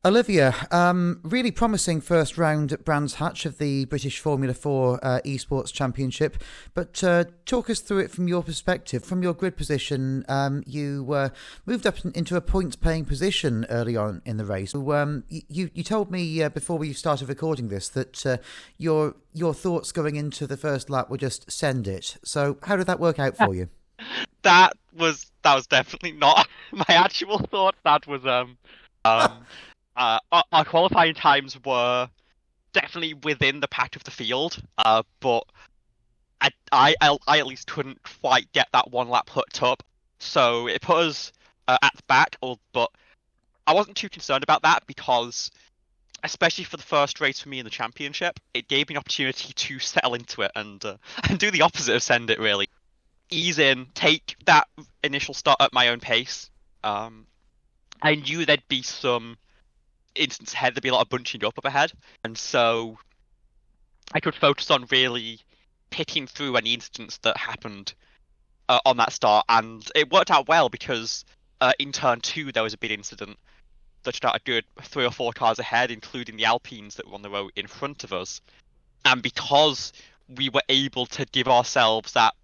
Olivia, really promising first round at Brands Hatch of the British Formula 4 Esports Championship. But talk us through it from your perspective. From your grid position, you moved up into a points paying position early on in the race. So, you told me before we started recording this that your thoughts going into the first lap were just send it. So, how did that work out for you? That was definitely not my actual thought. That was our qualifying times were definitely within the pack of the field, but I at least couldn't quite get that one lap hooked up, so it put us at the back. But I wasn't too concerned about that because, especially for the first race for me in the championship, it gave me an opportunity to settle into it and and do the opposite of send it really. Ease in, take that initial start at my own pace. I knew there'd be some instance ahead, there'd be a lot of bunching up ahead, and so I could focus on really picking through any instance that happened on that start, and it worked out well because in turn two there was a big incident that started good 3 or 4 cars ahead, including the Alpines that were on the road in front of us, and because we were able to give ourselves that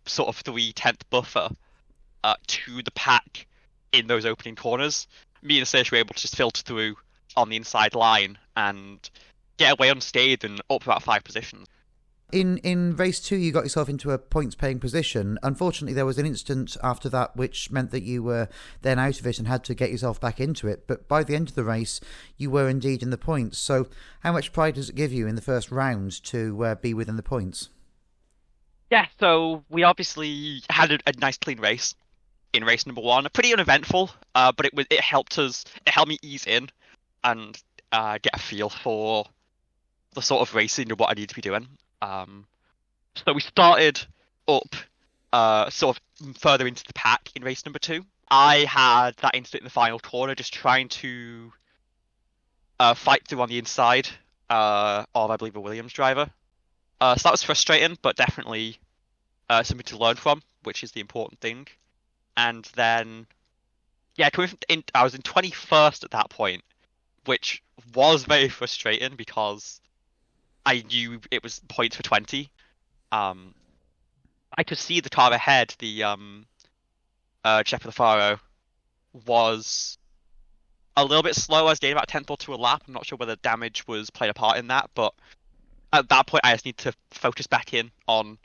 sort of 3/10 buffer to the pack in those opening corners, me and Sascha were able to just filter through on the inside line and get away unscathed and up about 5 positions. In race two, you got yourself into a points paying position. Unfortunately, there was an incident after that which meant that you were then out of it and had to get yourself back into it. But by the end of the race, you were indeed in the points. So, how much pride does it give you in the first round to be within the points? Yeah, so we obviously had a nice clean race in race number one, pretty uneventful, but it helped us. It helped me ease in and get a feel for the sort of racing and what I need to be doing. So we started up sort of further into the pack in race number two. I had that incident in the final corner, just trying to fight through on the inside of, I believe, a Williams driver. So that was frustrating, but definitely something to learn from, which is the important thing. And then, yeah, I was in 21st at that point, which was very frustrating because I knew it was points for 20. I could see the car ahead, the Checo Faro, was a little bit slow. I was getting about 10th or 2 a lap. I'm not sure whether damage was played a part in that, but at that point, I just need to focus back in on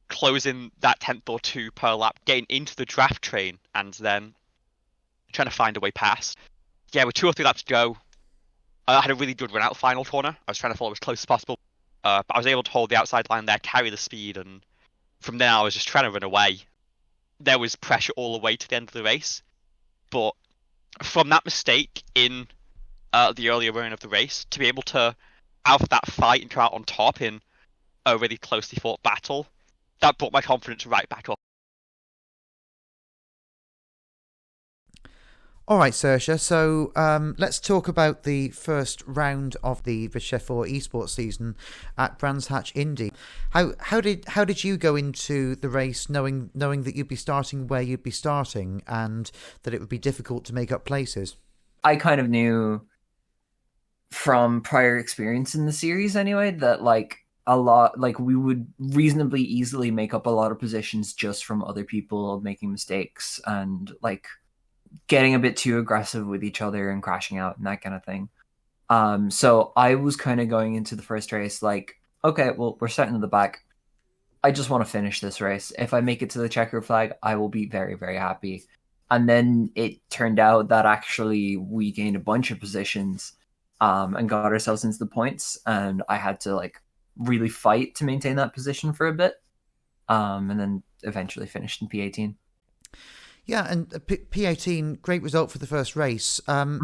closing that 10th or 2 per lap, getting into the draft train, and then trying to find a way past. Yeah, with 2 or 3 laps to go, I had a really good run out final corner. I was trying to follow as close as possible, but I was able to hold the outside line there, carry the speed, and from there I was just trying to run away. There was pressure all the way to the end of the race, but from that mistake in the earlier run of the race, to be able to have that fight and come out on top in a really closely fought battle, that brought my confidence right back up. All right, Saoirse. So let's talk about the first round of the British F4 Esports season at Brands Hatch Indy. How did you go into the race knowing that you'd be starting where you'd be starting and that it would be difficult to make up places? I kind of knew from prior experience in the series anyway that we would reasonably easily make up a lot of positions just from other people making mistakes and getting a bit too aggressive with each other and crashing out and that kind of thing. So I was kind of going into the first race okay, well, we're starting at the back. I just want to finish this race. If I make it to the checker flag, I will be very, very happy. And then it turned out that actually we gained a bunch of positions and got ourselves into the points, and I had to really fight to maintain that position for a bit, and then eventually finished in P18. Yeah, and P18, great result for the first race. Are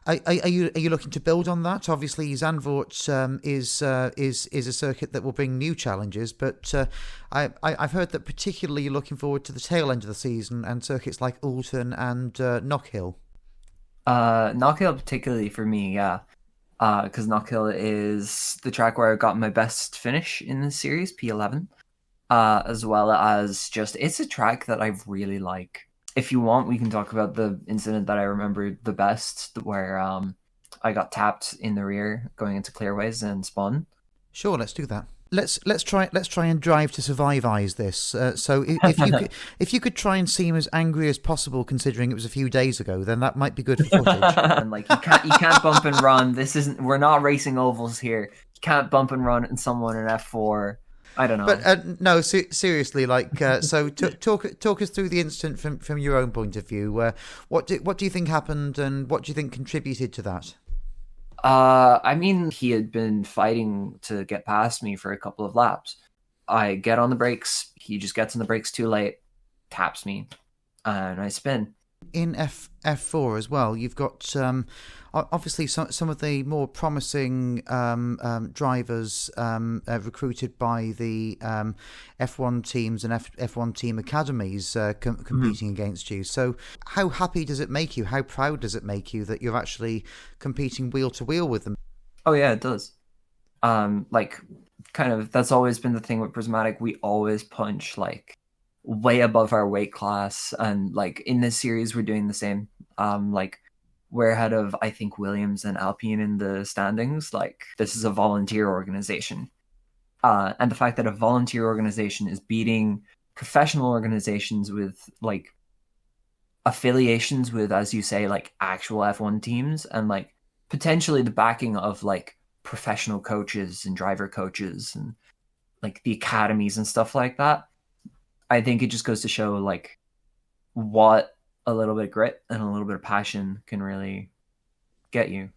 you looking to build on that? Obviously, Zandvoort is a circuit that will bring new challenges, but I've heard that particularly you're looking forward to the tail end of the season and circuits like Alton and Knockhill. Knockhill particularly for me, yeah, because Knockhill is the track where I got my best finish in the series, P11, as well as just it's a track that I really like. If you want, we can talk about the incident that I remember the best, where I got tapped in the rear going into clearways and spun. Sure, let's do that. Let's try and drive to survive this. So if you could try and seem as angry as possible, considering it was a few days ago, then that might be good for footage. And like you can't bump and run. We're not racing ovals here. You can't bump and run in someone in F4. I don't know. But no, seriously, like so. Talk us through the incident from your own point of view. What do you think happened, and what do you think contributed to that? I mean, he had been fighting to get past me for a couple of laps. I get on the brakes. He just gets on the brakes too late, taps me, and I spin. In F4 as well, you've got obviously some of the more promising drivers recruited by the F1 teams and F1 team academies competing against you. So how happy does it make you? How proud does it make you that you're actually competing wheel to wheel with them? Oh yeah, it does. Like kind of that's always been the thing with Prismatic. We always punch like way above our weight class, and like in this series we're doing the same. Like we're ahead of I think Williams and Alpine in the standings. Like this is a volunteer organization, and the fact that a volunteer organization is beating professional organizations with like affiliations with, as you say, like actual F1 teams, and like potentially the backing of like professional coaches and driver coaches and like the academies and stuff like that. I think it just goes to show like what a little bit of grit and a little bit of passion can really get you.